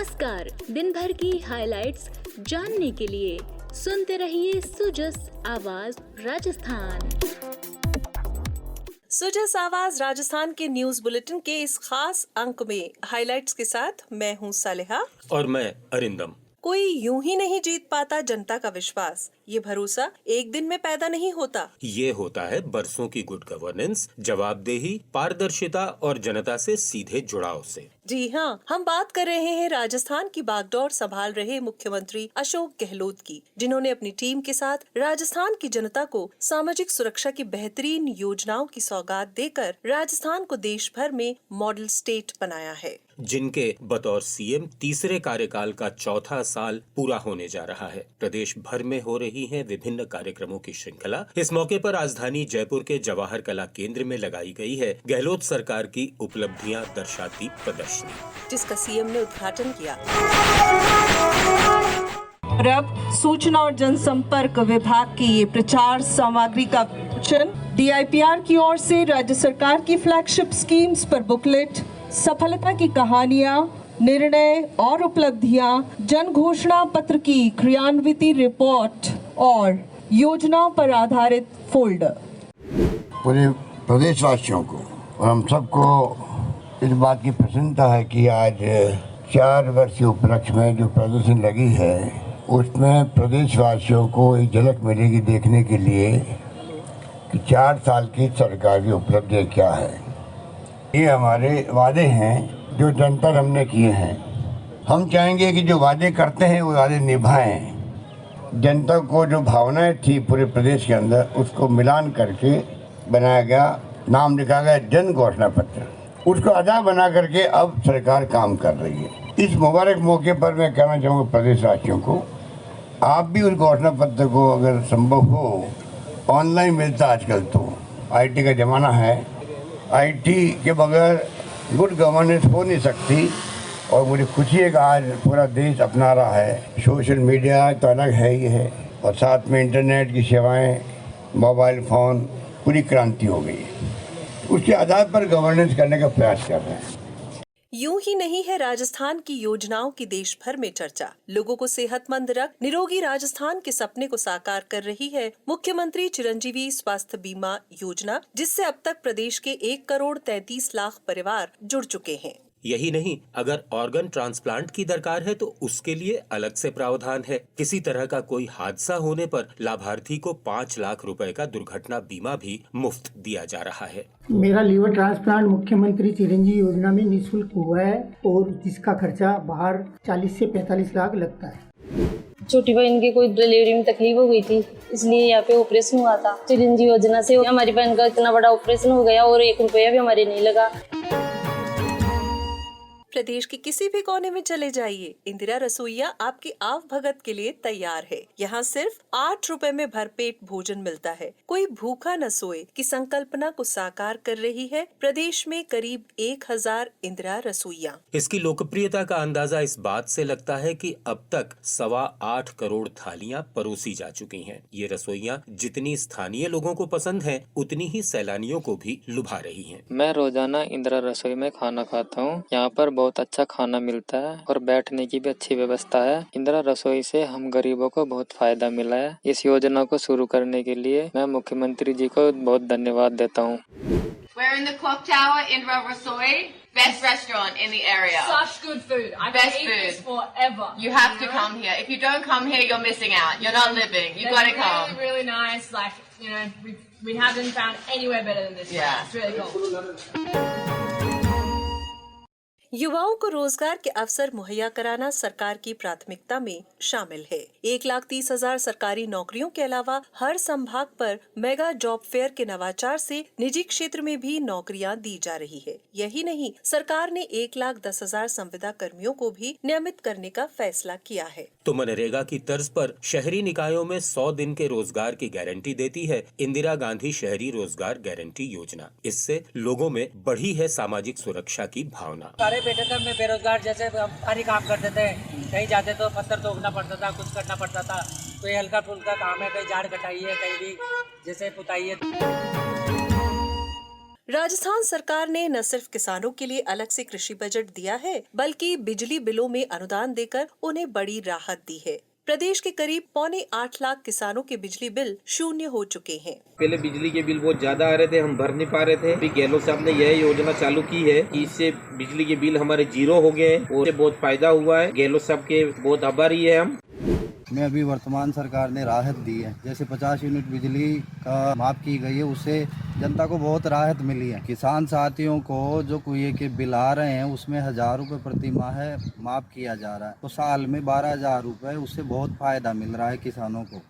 नमस्कार। दिन भर की हाइलाइट्स जानने के लिए सुनते रहिए सुजस आवाज राजस्थान। सुजस आवाज राजस्थान के न्यूज बुलेटिन के इस खास अंक में हाइलाइट्स के साथ मैं हूं सालेहा और मैं अरिंदम। कोई यूं ही नहीं जीत पाता जनता का विश्वास। ये भरोसा एक दिन में पैदा नहीं होता। ये होता है बरसों की गुड गवर्नेंस, जवाबदेही, पारदर्शिता और जनता से सीधे जुड़ाव से। जी हाँ, हम बात कर रहे हैं राजस्थान की बागडोर संभाल रहे मुख्यमंत्री अशोक गहलोत की, जिन्होंने अपनी टीम के साथ राजस्थान की जनता को सामाजिक सुरक्षा की बेहतरीन योजनाओं की सौगात देकर राजस्थान को देश भर में मॉडल स्टेट बनाया है। जिनके बतौर सीएम तीसरे कार्यकाल का चौथा साल पूरा होने जा रहा है। प्रदेश भर में हो रही है विभिन्न कार्यक्रमों की श्रृंखला। इस मौके पर राजधानी जयपुर के जवाहर कला केंद्र में लगाई गई है गहलोत सरकार की उपलब्धियां दर्शाती प्रदर्शनी, जिसका सीएम ने उद्घाटन किया। और अब सूचना और जनसंपर्क विभाग की ये प्रचार सामग्री का विमोचन। DIPR की ओर से राज्य सरकार की फ्लैगशिप स्कीम्स पर बुकलेट, सफलता की कहानियां, निर्णय और उपलब्धियां, जन घोषणा पत्र की क्रियान्विति रिपोर्ट और योजनाओं पर आधारित फोल्डर। पूरे प्रदेशवासियों को और हम सबको इस बात की प्रसन्नता है कि आज 4 वर्षीय उपलक्ष्य में जो प्रदर्शनी लगी है उसमें प्रदेशवासियों को एक झलक मिलेगी देखने के लिए कि 4 साल की सरकार की उपलब्धियाँ क्या है। ये हमारे वादे हैं जो जनता ने हमने किए हैं। हम चाहेंगे कि जो वादे करते हैं वो वादे निभाएं। जनता को जो भावनाएं थी पूरे प्रदेश के अंदर उसको मिलान करके बनाया गया, नाम लिखा गया जन घोषणा पत्र। उसको अदा बना करके अब सरकार काम कर रही है। इस मुबारक मौके पर मैं कहना चाहूँगा प्रदेशवासियों को, आप भी उस घोषणा पत्र को अगर संभव हो ऑनलाइन मिलता, आजकल तो IT का ज़माना है, IT के बगैर गुड गवर्नेंस हो नहीं सकती। और मुझे खुशी है कि आज पूरा देश अपना रहा है। सोशल मीडिया तो अलग है ही है और साथ में इंटरनेट की सेवाएं, मोबाइल फ़ोन, पूरी क्रांति हो गई है। उसके आधार पर गवर्नेंस करने का प्रयास कर रहे हैं। यूं ही नहीं है राजस्थान की योजनाओं की देश भर में चर्चा। लोगों को सेहतमंद रख निरोगी राजस्थान के सपने को साकार कर रही है मुख्यमंत्री चिरंजीवी स्वास्थ्य बीमा योजना, जिससे अब तक प्रदेश के 1,33,00,000 परिवार जुड़ चुके हैं। यही नहीं, अगर ऑर्गन ट्रांसप्लांट की दरकार है तो उसके लिए अलग से प्रावधान है। किसी तरह का कोई हादसा होने पर लाभार्थी को 5 लाख रुपए का दुर्घटना बीमा भी मुफ्त दिया जा रहा है। मेरा लीवर ट्रांसप्लांट मुख्यमंत्री चिरंजीवी योजना में निःशुल्क हुआ है और जिसका खर्चा बाहर 40 से 45 लाख लगता है। छोटी बहन की कोई डिलीवरी में तकलीफ हो गई थी, इसलिए यहाँ पे ऑपरेशन हुआ था। चिरंजीवी योजना से हमारी बहन का इतना बड़ा ऑपरेशन हो गया और 1 रुपया भी हमारे नहीं लगा। प्रदेश के किसी भी कोने में चले जाइए, इंदिरा रसोइया आपकी आव भगत के लिए तैयार है। यहाँ सिर्फ 8 रुपए में भरपेट भोजन मिलता है। कोई भूखा न सोए की संकल्पना को साकार कर रही है प्रदेश में करीब 1000 इंदिरा रसोइया। इसकी लोकप्रियता का अंदाजा इस बात से लगता है कि अब तक 8.25 करोड़ थालियां परोसी जा चुकी हैं। ये रसोइयां जितनी स्थानीय लोगों को पसंद हैं, उतनी ही सैलानियों को भी लुभा रही हैं। मैं रोजाना इंदिरा रसोई में खाना खाता हूँ। यहाँ पर बहुत अच्छा खाना मिलता है और बैठने की भी अच्छी व्यवस्था है। इंदिरा रसोई से हम गरीबों को बहुत फायदा मिला है। इस योजना को शुरू करने के लिए मैं मुख्यमंत्री जी को बहुत धन्यवाद देता हूँ। We're in the clock tower, Indira Rasoi, best restaurant in the area. Such good food. I best can eat food this forever. You have to come here. If you don't come here, you're missing out. You're not living. You got to come. Really, really nice. Like, you know, we haven't found anywhere better than this. Yeah. It's really cool. युवाओं को रोजगार के अवसर मुहैया कराना सरकार की प्राथमिकता में शामिल है। 1,30,000 सरकारी नौकरियों के अलावा हर संभाग पर मेगा जॉब फेयर के नवाचार से निजी क्षेत्र में भी नौकरियां दी जा रही है। यही नहीं, सरकार ने 1,10,000 संविदा कर्मियों को भी नियमित करने का फैसला किया है। तो मनरेगा की तर्ज पर शहरी निकायों में 100 दिन के रोजगार की गारंटी देती है इंदिरा गांधी शहरी रोजगार गारंटी योजना। इससे लोगों में बढ़ी है सामाजिक सुरक्षा की भावना। बेटे थे मैं बेरोजगार, जैसे भारी काम करते थे, कहीं जाते तो पत्थर तोड़ना पड़ता था, कुछ करना पड़ता था। कोई हल्का फुल्का काम है, कहीं झाड़ कटाई है, कहीं भी जैसे पुताई है। राजस्थान सरकार ने न सिर्फ किसानों के लिए अलग से कृषि बजट दिया है, बल्कि बिजली बिलों में अनुदान देकर उन्हें बड़ी राहत दी है। प्रदेश के करीब 7.25 लाख किसानों के बिजली बिल शून्य हो चुके हैं। पहले बिजली के बिल बहुत ज्यादा आ रहे थे, हम भर नहीं पा रहे थे। अभी गहलोत साहब ने यह योजना चालू की है कि इससे बिजली के बिल हमारे 0 हो गए और बहुत फायदा हुआ है। गहलोत साहब के बहुत आभारी है हम। में अभी वर्तमान सरकार ने राहत दी है, जैसे 50 यूनिट बिजली का माफ की गई है, उससे जनता को बहुत राहत मिली है। किसान साथियों को जो कुएं के बिल आ रहे हैं उसमें 1000 रुपये प्रति माह माफ किया जा रहा है, तो साल में 12,000 रुपये, उससे बहुत फायदा मिल रहा है किसानों को।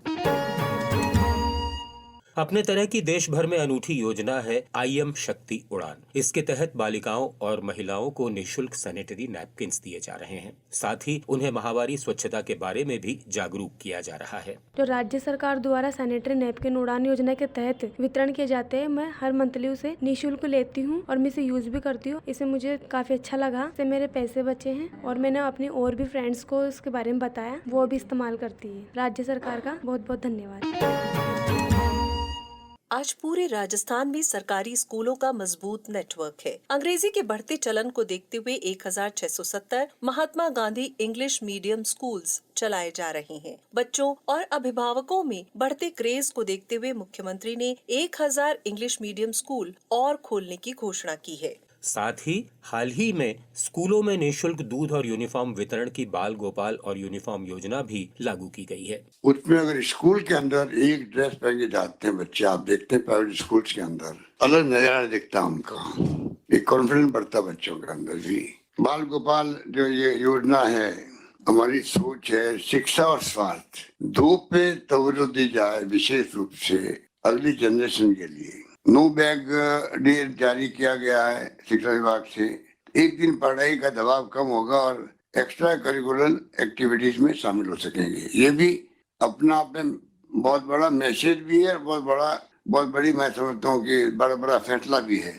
अपने तरह की देश भर में अनूठी योजना है IM शक्ति उड़ान। इसके तहत बालिकाओं और महिलाओं को निःशुल्क सैनिटरी नैपकिन्स दिए जा रहे हैं। साथ ही उन्हें माहवारी स्वच्छता के बारे में भी जागरूक किया जा रहा है। जो राज्य सरकार द्वारा सैनिटरी नैपकिन उड़ान योजना के तहत वितरण किए जाते हैं, मैं हर मंथली उसे निःशुल्क लेती हूँ और मैं इसे यूज भी करती हूँ। इसे मुझे काफी अच्छा लगा, इससे मेरे पैसे बचे हैं और मैंने अपनी और भी फ्रेंड्स को इसके बारे में बताया, वो भी इस्तेमाल करती है। राज्य सरकार का बहुत बहुत धन्यवाद। आज पूरे राजस्थान में सरकारी स्कूलों का मजबूत नेटवर्क है। अंग्रेजी के बढ़ते चलन को देखते हुए 1670 Mahatma Gandhi English medium schools चलाए जा रहे हैं। बच्चों और अभिभावकों में बढ़ते क्रेज को देखते हुए मुख्यमंत्री ने 1000 इंग्लिश मीडियम स्कूल और खोलने की घोषणा की है। साथ ही हाल ही में स्कूलों में निःशुल्क दूध और यूनिफॉर्म वितरण की बाल गोपाल और यूनिफॉर्म योजना भी लागू की गई है। उसमें अगर स्कूल के अंदर एक ड्रेस पहन के जाते हैं बच्चे, आप देखते हैं प्राइवेट स्कूल्स के अंदर अलग नजारा दिखता है उनका, एक कॉन्फिडेंस बढ़ता है बच्चों के अंदर भी। बाल गोपाल जो ये योजना है, हमारी सोच है शिक्षा और स्वास्थ्य दो पे तवज्जो दी जाए विशेष रूप से अगली जनरेशन के लिए। नो बैग डे जारी किया गया है शिक्षा विभाग से। एक दिन पढ़ाई का दबाव कम होगा और एक्स्ट्रा करिकुलर एक्टिविटीज में शामिल हो सकेंगे। ये भी अपना आप में बहुत बड़ा मैसेज भी है, बहुत बड़ी मैं समझता हूँ कि बड़ा फैसला भी है।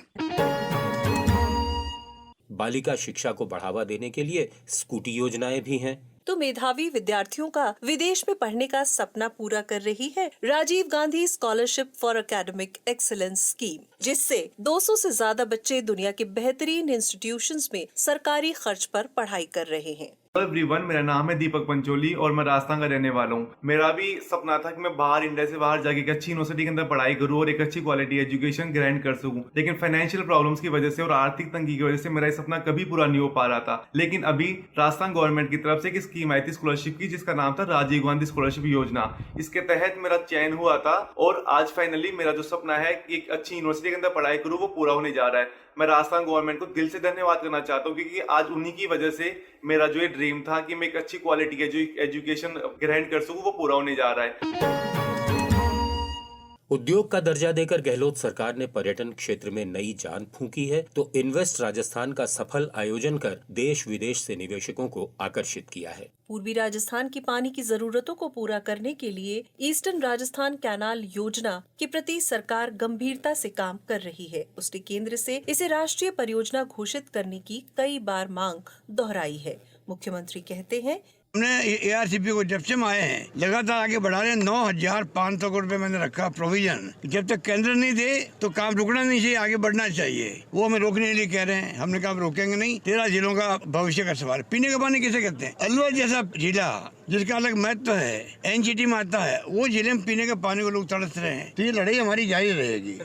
बालिका शिक्षा को बढ़ावा देने के लिए स्कूटी योजनाएं भी हैं। तो मेधावी विद्यार्थियों का विदेश में पढ़ने का सपना पूरा कर रही है Rajiv Gandhi scholarship for academic excellence scheme, जिससे 200 से ज्यादा बच्चे दुनिया के बेहतरीन इंस्टीट्यूशंस में सरकारी खर्च पर पढ़ाई कर रहे हैं। एवरीवन, मेरा नाम है दीपक पंचोली और मैं राजस्थान का रहने वाला हूँ। मेरा भी सपना था कि मैं बाहर, इंडिया से बाहर जाके एक अच्छी यूनिवर्सिटी के अंदर पढ़ाई करूँ और एक अच्छी क्वालिटी एजुकेशन ग्रहण कर सकूँ। लेकिन फाइनेंशियल प्रॉब्लम्स की वजह से और आर्थिक तंगी की वजह से मेरा ये सपना कभी पूरा नहीं हो पा रहा था। लेकिन अभी राजस्थान गवर्नमेंट की तरफ से एक स्कीम आई थी स्कॉलरशिप की, जिसका नाम था राजीव गांधी स्कॉलरशिप योजना। इसके तहत मेरा चयन हुआ था और आज फाइनली मेरा जो सपना है एक अच्छी यूनिवर्सिटी के अंदर पढ़ाई करूँ वो पूरा होने जा रहा है। मैं राजस्थान गवर्नमेंट को दिल से धन्यवाद करना चाहता हूँ, क्योंकि आज उन्हीं की वजह से मेरा जो ये ड्रीम था कि मैं एक अच्छी क्वालिटी के जो एजुकेशन ग्रहण कर सकूँ वो पूरा होने जा रहा है। उद्योग का दर्जा देकर गहलोत सरकार ने पर्यटन क्षेत्र में नई जान फूंकी है, तो इन्वेस्ट राजस्थान का सफल आयोजन कर देश विदेश से निवेशकों को आकर्षित किया है। पूर्वी राजस्थान की पानी की जरूरतों को पूरा करने के लिए ईस्टर्न राजस्थान कैनाल योजना के प्रति सरकार गंभीरता से काम कर रही है। उसने केंद्र से इसे राष्ट्रीय परियोजना घोषित करने की कई बार मांग दोहराई है। मुख्यमंत्री कहते हैं, हमने ARCP को जब से हम आए हैं लगातार आगे बढ़ा रहे हैं। 9,500 करोड़ रुपए मैंने रखा प्रोविजन। जब तक केंद्र नहीं दे तो काम रुकना नहीं चाहिए, आगे बढ़ना चाहिए। वो हमें रोकने के लिए कह रहे हैं, हमने कहा रोकेंगे नहीं। 13 जिलों का भविष्य का सवाल। पीने का पानी किसे कहते हैं? अलवर जैसा जिला जिसका अलग महत्व है, NGT में आता है, वो जिले में पीने के पानी को लोग तरस रहे हैं। तो ये लड़ाई हमारी जारी रहेगी।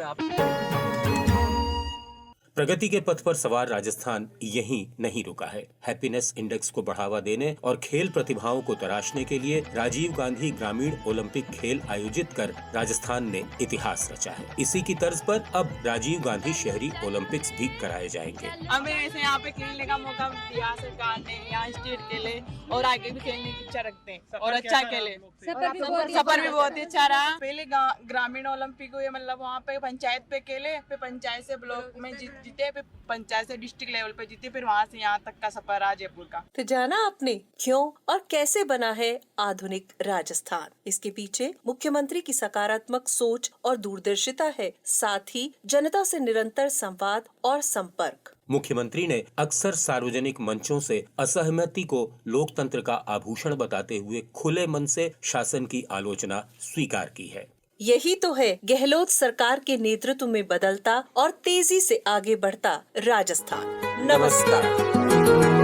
प्रगति के पथ पर सवार राजस्थान यहीं नहीं रुका है। हैप्पीनेस इंडेक्स को बढ़ावा देने और खेल प्रतिभाओं को तराशने के लिए राजीव गांधी ग्रामीण ओलंपिक खेल आयोजित कर राजस्थान ने इतिहास रचा है। इसी की तर्ज पर अब राजीव गांधी शहरी ओलंपिक्स भी कराए जाएंगे। हमें ऐसे यहाँ पे खेलने का मौका दिया सरकार ने, यहाँ स्टेट खेले और आगे भी खेलने की इच्छा रखते हैं और अच्छा खेले। सफर भी बहुत ही अच्छा रहा। पहले ग्रामीण ओलंपिक हुए, मतलब वहाँ पे पंचायत पे खेले, फिर पंचायत से ब्लॉक में जीते, फिर पंचायत से डिस्ट्रिक्ट लेवल पे जीते, फिर वहाँ से यहाँ तक का सफर रहा जयपुर का। तो जाना आपने क्यों और कैसे बना है आधुनिक राजस्थान। इसके पीछे मुख्यमंत्री की सकारात्मक सोच और दूरदर्शिता है, साथ ही जनता से निरंतर संवाद और संपर्क। मुख्यमंत्री ने अक्सर सार्वजनिक मंचों से असहमति को लोकतंत्र का आभूषण बताते हुए खुले मन से शासन की आलोचना स्वीकार की है। यही तो है गहलोत सरकार के नेतृत्व में बदलता और तेजी से आगे बढ़ता राजस्थान। नमस्कार।